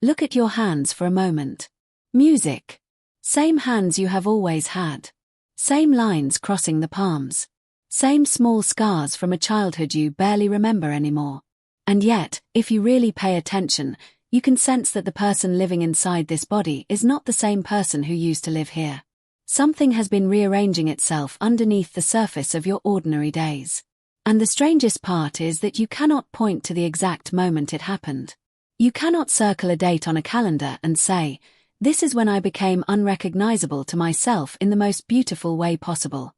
Look at your hands for a moment. Music. Same hands you have always had. Same lines crossing the palms. Same small scars from a childhood you barely remember anymore. And yet, if you really pay attention, you can sense that the person living inside this body is not the same person who used to live here. Something has been rearranging itself underneath the surface of your ordinary days. And the strangest part is that you cannot point to the exact moment it happened. You cannot circle a date on a calendar and say, "This is when I became unrecognizable to myself in the most beautiful way possible."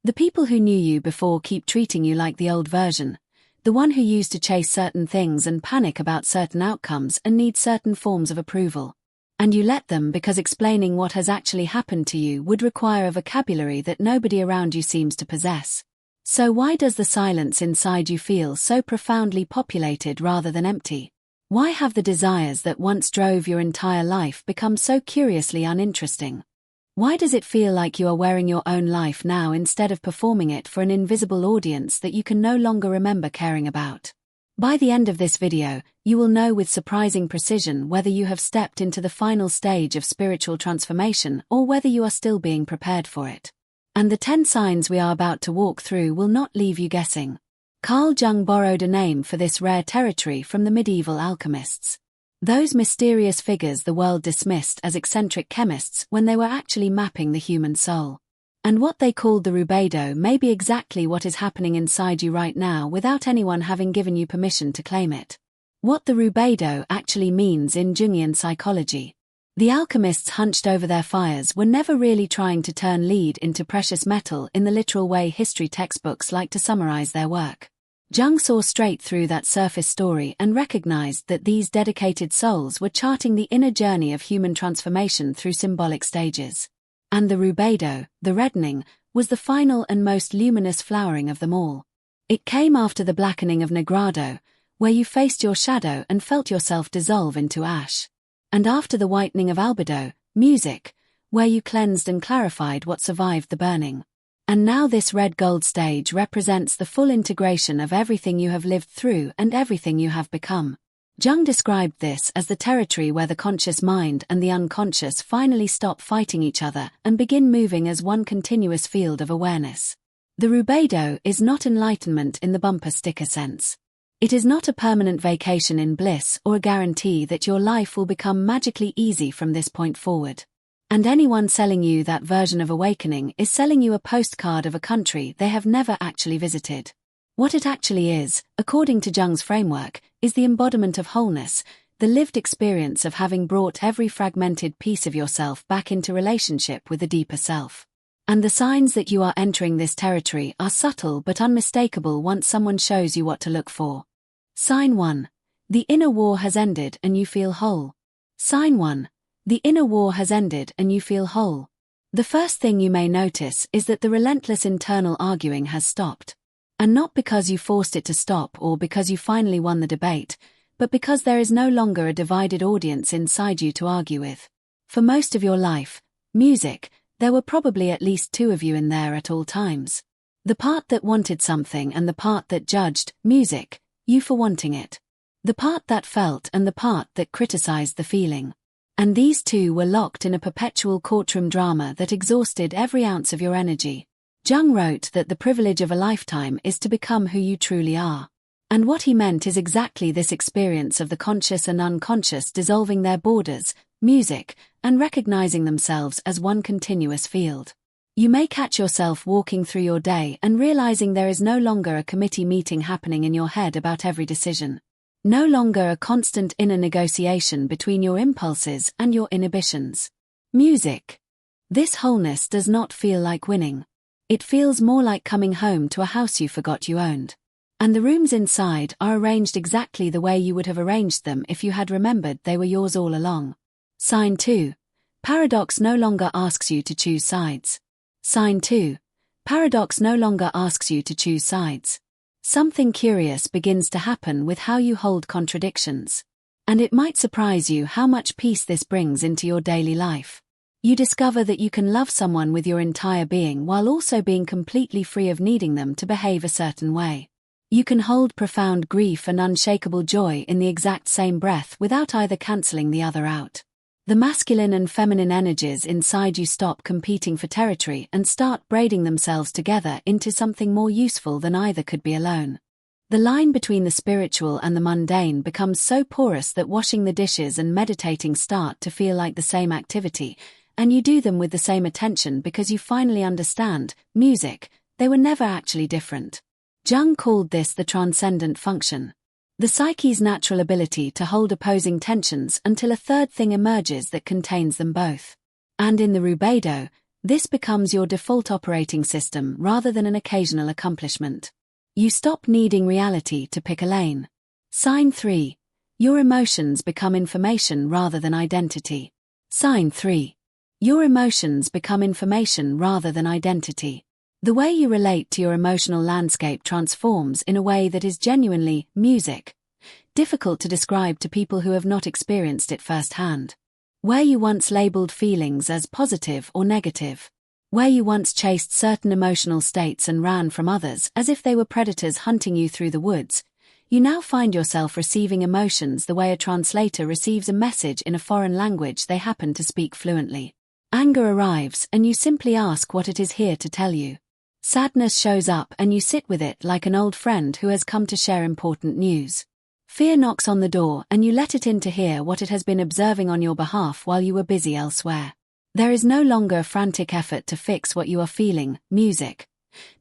The people who knew you before keep treating you like the old version, the one who used to chase certain things and panic about certain outcomes and need certain forms of approval. And you let them because explaining what has actually happened to you would require a vocabulary that nobody around you seems to possess. So why does the silence inside you feel so profoundly populated rather than empty? Why have the desires that once drove your entire life become so curiously uninteresting? Why does it feel like you are wearing your own life now instead of performing it for an invisible audience that you can no longer remember caring about? By the end of this video, you will know with surprising precision whether you have stepped into the final stage of spiritual transformation or whether you are still being prepared for it. And the 10 signs we are about to walk through will not leave you guessing. Carl Jung borrowed a name for this rare territory from the medieval alchemists. Those mysterious figures the world dismissed as eccentric chemists when they were actually mapping the human soul. And what they called the Rubedo may be exactly what is happening inside you right now without anyone having given you permission to claim it. What the Rubedo actually means in Jungian psychology. The alchemists hunched over their fires were never really trying to turn lead into precious metal in the literal way history textbooks like to summarize their work. Jung saw straight through that surface story and recognized that these dedicated souls were charting the inner journey of human transformation through symbolic stages. And the Rubedo, the reddening, was the final and most luminous flowering of them all. It came after the blackening of Negrado, where you faced your shadow and felt yourself dissolve into ash. And after the whitening of Albedo, music, where you cleansed and clarified what survived the burning. And now this red gold stage represents the full integration of everything you have lived through and everything you have become. Jung described this as the territory where the conscious mind and the unconscious finally stop fighting each other and begin moving as one continuous field of awareness. The Rubedo is not enlightenment in the bumper sticker sense. It is not a permanent vacation in bliss or a guarantee that your life will become magically easy from this point forward. And anyone selling you that version of awakening is selling you a postcard of a country they have never actually visited. What it actually is, according to Jung's framework, is the embodiment of wholeness, the lived experience of having brought every fragmented piece of yourself back into relationship with the deeper self. And the signs that you are entering this territory are subtle but unmistakable once someone shows you what to look for. Sign 1. The inner war has ended and you feel whole. Sign 1. The inner war has ended and you feel whole. The first thing you may notice is that the relentless internal arguing has stopped. And not because you forced it to stop or because you finally won the debate, but because there is no longer a divided audience inside you to argue with. For most of your life, music, there were probably at least 2 of you in there at all times. The part that wanted something and the part that judged, music, you for wanting it. The part that felt and the part that criticized the feeling. And these 2 were locked in a perpetual courtroom drama that exhausted every ounce of your energy. Jung wrote that the privilege of a lifetime is to become who you truly are. And what he meant is exactly this experience of the conscious and unconscious dissolving their borders, music, and recognizing themselves as one continuous field. You may catch yourself walking through your day and realizing there is no longer a committee meeting happening in your head about every decision. No longer a constant inner negotiation between your impulses and your inhibitions. Music. This wholeness does not feel like winning. It feels more like coming home to a house you forgot you owned. And the rooms inside are arranged exactly the way you would have arranged them if you had remembered they were yours all along. Sign 2. Paradox no longer asks you to choose sides. Sign 2. Paradox no longer asks you to choose sides. Something curious begins to happen with how you hold contradictions. And it might surprise you how much peace this brings into your daily life. You discover that you can love someone with your entire being while also being completely free of needing them to behave a certain way. You can hold profound grief and unshakable joy in the exact same breath without either cancelling the other out. The masculine and feminine energies inside you stop competing for territory and start braiding themselves together into something more useful than either could be alone. The line between the spiritual and the mundane becomes so porous that washing the dishes and meditating start to feel like the same activity, and you do them with the same attention because you finally understand, music, they were never actually different. Jung called this the transcendent function. The psyche's natural ability to hold opposing tensions until a third thing emerges that contains them both. And in the Rubedo, this becomes your default operating system rather than an occasional accomplishment. You stop needing reality to pick a lane. Sign 3. Your emotions become information rather than identity. Sign 3. Your emotions become information rather than identity. The way you relate to your emotional landscape transforms in a way that is genuinely music, difficult to describe to people who have not experienced it firsthand. Where you once labeled feelings as positive or negative. Where you once chased certain emotional states and ran from others as if they were predators hunting you through the woods, you now find yourself receiving emotions the way a translator receives a message in a foreign language they happen to speak fluently. Anger arrives and you simply ask what it is here to tell you. Sadness shows up and you sit with it like an old friend who has come to share important news. Fear knocks on the door and you let it in to hear what it has been observing on your behalf while you were busy elsewhere. There is no longer a frantic effort to fix what you are feeling, music,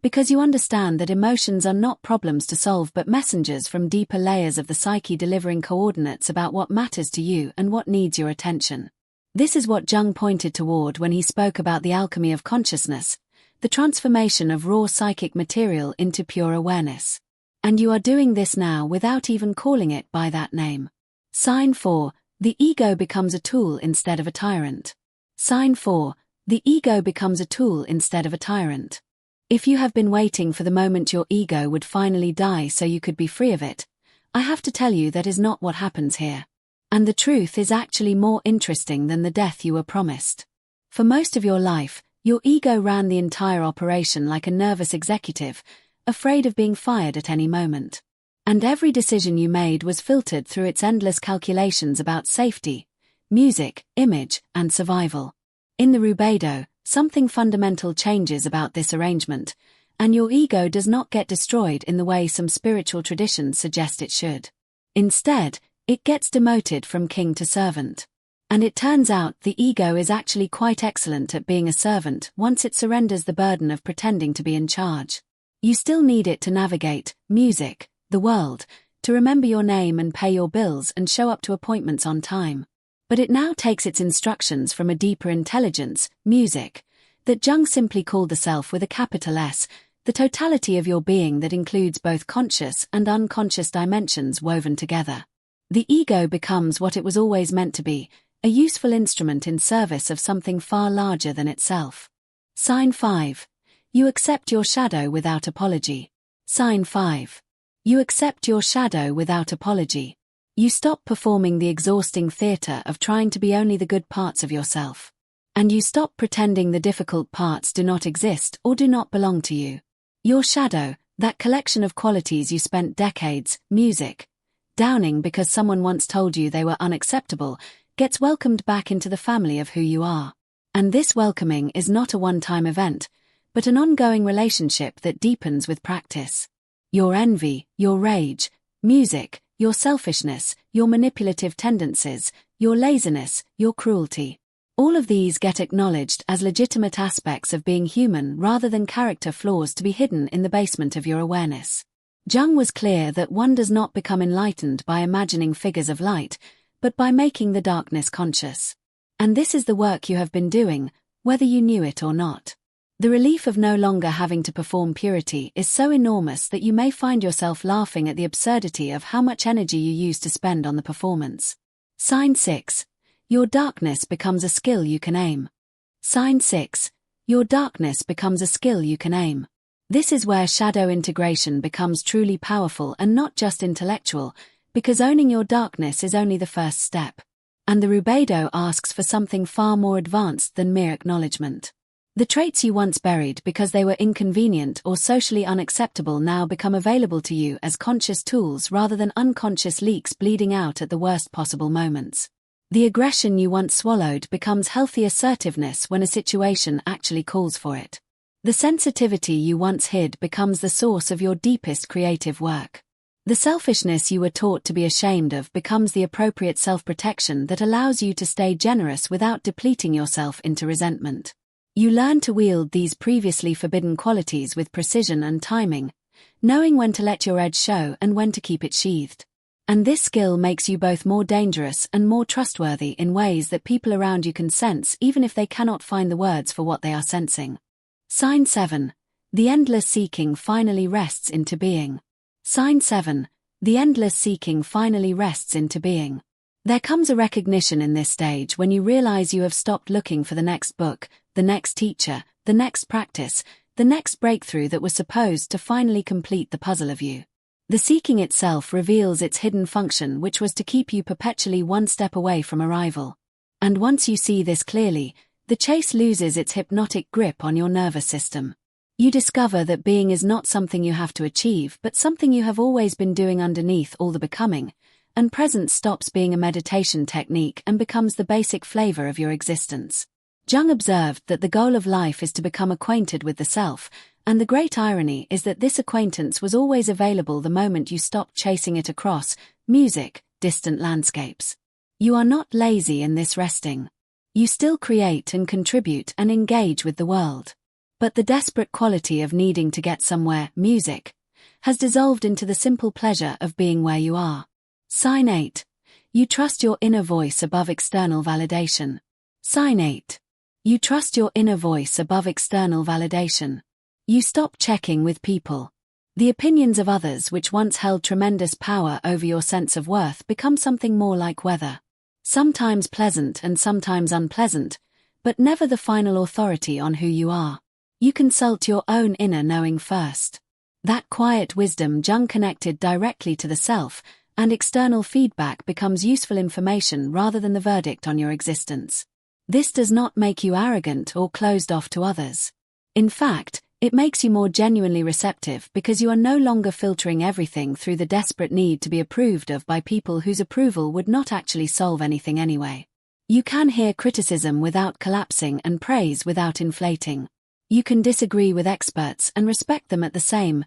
because you understand that emotions are not problems to solve but messengers from deeper layers of the psyche delivering coordinates about what matters to you and what needs your attention. This is what Jung pointed toward when he spoke about the alchemy of consciousness, the transformation of raw psychic material into pure awareness. And you are doing this now without even calling it by that name. Sign 4. The ego becomes a tool instead of a tyrant. Sign 4. The ego becomes a tool instead of a tyrant. If you have been waiting for the moment your ego would finally die so you could be free of it, I have to tell you that is not what happens here. And the truth is actually more interesting than the death you were promised. For most of your life, your ego ran the entire operation like a nervous executive, afraid of being fired at any moment. And every decision you made was filtered through its endless calculations about safety, music, image, and survival. In the Rubedo, something fundamental changes about this arrangement, and your ego does not get destroyed in the way some spiritual traditions suggest it should. Instead, it gets demoted from king to servant. And it turns out the ego is actually quite excellent at being a servant once it surrenders the burden of pretending to be in charge. You still need it to navigate, music, the world, to remember your name and pay your bills and show up to appointments on time. But it now takes its instructions from a deeper intelligence, music, that Jung simply called the self with a capital S, the totality of your being that includes both conscious and unconscious dimensions woven together. The ego becomes what it was always meant to be, a useful instrument in service of something far larger than itself. Sign 5. You accept your shadow without apology. Sign 5. You accept your shadow without apology. You stop performing the exhausting theater of trying to be only the good parts of yourself. And you stop pretending the difficult parts do not exist or do not belong to you. Your shadow, that collection of qualities you spent decades, music, downing because someone once told you they were unacceptable, gets welcomed back into the family of who you are. And this welcoming is not a one-time event, but an ongoing relationship that deepens with practice. Your envy, your rage, music, your selfishness, your manipulative tendencies, your laziness, your cruelty. All of these get acknowledged as legitimate aspects of being human rather than character flaws to be hidden in the basement of your awareness. Jung was clear that one does not become enlightened by imagining figures of light, but by making the darkness conscious. And this is the work you have been doing, whether you knew it or not. The relief of no longer having to perform purity is so enormous that you may find yourself laughing at the absurdity of how much energy you use to spend on the performance. Sign 6. Your darkness becomes a skill you can aim. Sign 6. Your darkness becomes a skill you can aim. This is where shadow integration becomes truly powerful and not just intellectual, because owning your darkness is only the first step. And the Rubedo asks for something far more advanced than mere acknowledgement. The traits you once buried because they were inconvenient or socially unacceptable now become available to you as conscious tools rather than unconscious leaks bleeding out at the worst possible moments. The aggression you once swallowed becomes healthy assertiveness when a situation actually calls for it. The sensitivity you once hid becomes the source of your deepest creative work. The selfishness you were taught to be ashamed of becomes the appropriate self-protection that allows you to stay generous without depleting yourself into resentment. You learn to wield these previously forbidden qualities with precision and timing, knowing when to let your edge show and when to keep it sheathed. And this skill makes you both more dangerous and more trustworthy in ways that people around you can sense even if they cannot find the words for what they are sensing. Sign 7. The endless seeking finally rests into being. Sign 7. The endless seeking finally rests into being. There comes a recognition in this stage when you realize you have stopped looking for the next book, the next teacher, the next practice, the next breakthrough that was supposed to finally complete the puzzle of you. The seeking itself reveals its hidden function, which was to keep you perpetually one step away from arrival. And once you see this clearly, the chase loses its hypnotic grip on your nervous system. You discover that being is not something you have to achieve but something you have always been doing underneath all the becoming, and presence stops being a meditation technique and becomes the basic flavor of your existence. Jung observed that the goal of life is to become acquainted with the self, and the great irony is that this acquaintance was always available the moment you stopped chasing it across music, distant landscapes. You are not lazy in this resting. You still create and contribute and engage with the world. But the desperate quality of needing to get somewhere, music, has dissolved into the simple pleasure of being where you are. Sign 8. You trust your inner voice above external validation. Sign 8. You trust your inner voice above external validation. You stop checking with people. The opinions of others which once held tremendous power over your sense of worth become something more like weather. Sometimes pleasant and sometimes unpleasant, but never the final authority on who you are. You consult your own inner knowing first. That quiet wisdom Jung connected directly to the self, and external feedback becomes useful information rather than the verdict on your existence. This does not make you arrogant or closed off to others. In fact, it makes you more genuinely receptive because you are no longer filtering everything through the desperate need to be approved of by people whose approval would not actually solve anything anyway. You can hear criticism without collapsing and praise without inflating. You can disagree with experts and respect them at the same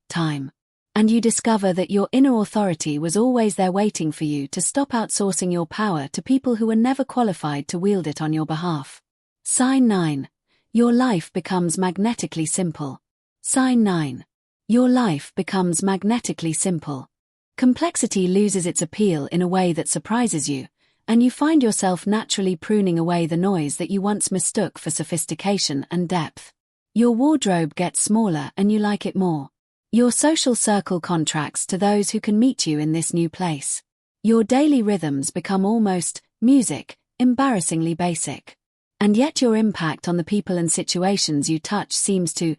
time. And you discover that your inner authority was always there waiting for you to stop outsourcing your power to people who were never qualified to wield it on your behalf. Sign 9. Your life becomes magnetically simple. Sign 9. Your life becomes magnetically simple. Complexity loses its appeal in a way that surprises you, and you find yourself naturally pruning away the noise that you once mistook for sophistication and depth. Your wardrobe gets smaller and you like it more. Your social circle contracts to those who can meet you in this new place. Your daily rhythms become almost embarrassingly basic. And yet your impact on the people and situations you touch seems to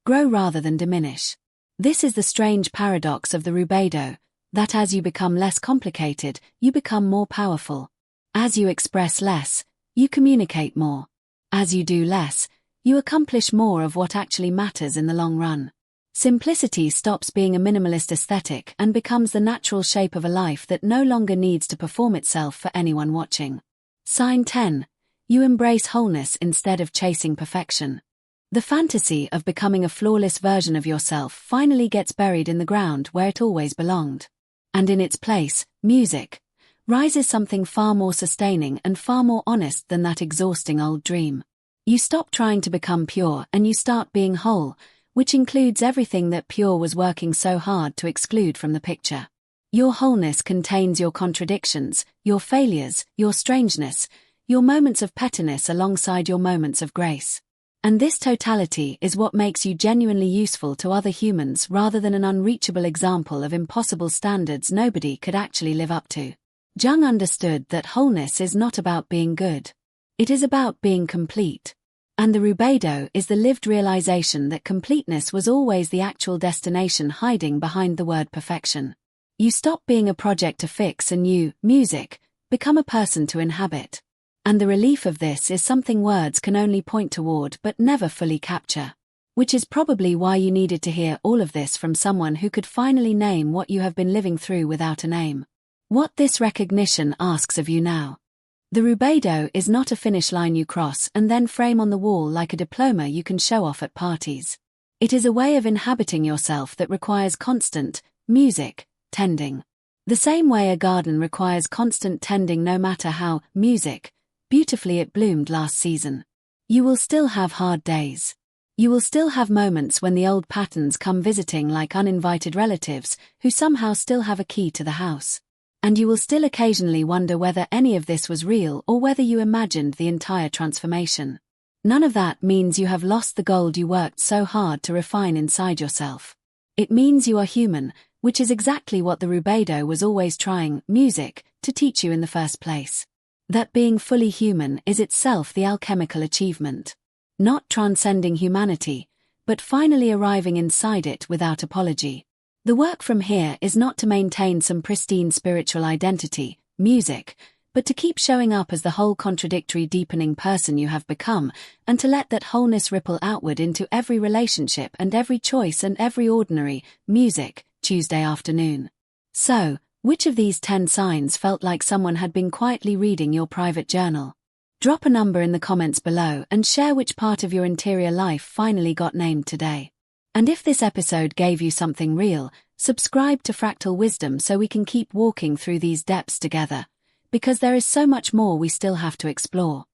grow rather than diminish. This is the strange paradox of the Rubedo, that as you become less complicated, you become more powerful. As you express less, you communicate more. As you do less, you accomplish more of what actually matters in the long run. Simplicity stops being a minimalist aesthetic and becomes the natural shape of a life that no longer needs to perform itself for anyone watching. Sign 10. You embrace wholeness instead of chasing perfection. The fantasy of becoming a flawless version of yourself finally gets buried in the ground where it always belonged. And in its place, rises something far more sustaining and far more honest than that exhausting old dream. You stop trying to become pure and you start being whole, which includes everything that pure was working so hard to exclude from the picture. Your wholeness contains your contradictions, your failures, your strangeness, your moments of pettiness alongside your moments of grace. And this totality is what makes you genuinely useful to other humans rather than an unreachable example of impossible standards nobody could actually live up to. Jung understood that wholeness is not about being good. It is about being complete. And the Rubedo is the lived realization that completeness was always the actual destination hiding behind the word perfection. You stop being a project to fix and you, become a person to inhabit. And the relief of this is something words can only point toward but never fully capture. Which is probably why you needed to hear all of this from someone who could finally name what you have been living through without a name. What this recognition asks of you now. The Rubedo is not a finish line you cross and then frame on the wall like a diploma you can show off at parties. It is a way of inhabiting yourself that requires constant tending. The same way a garden requires constant tending no matter how beautifully it bloomed last season. You will still have hard days. You will still have moments when the old patterns come visiting like uninvited relatives who somehow still have a key to the house. And you will still occasionally wonder whether any of this was real or whether you imagined the entire transformation. None of that means you have lost the gold you worked so hard to refine inside yourself. It means you are human, which is exactly what the Rubedo was always trying to teach you in the first place. That being fully human is itself the alchemical achievement. Not transcending humanity, but finally arriving inside it without apology. The work from here is not to maintain some pristine spiritual identity, but to keep showing up as the whole contradictory deepening person you have become, and to let that wholeness ripple outward into every relationship and every choice and every ordinary Tuesday afternoon. So, which of these 10 signs felt like someone had been quietly reading your private journal? Drop a number in the comments below and share which part of your interior life finally got named today. And if this episode gave you something real, subscribe to Fractal Wisdom so we can keep walking through these depths together, because there is so much more we still have to explore.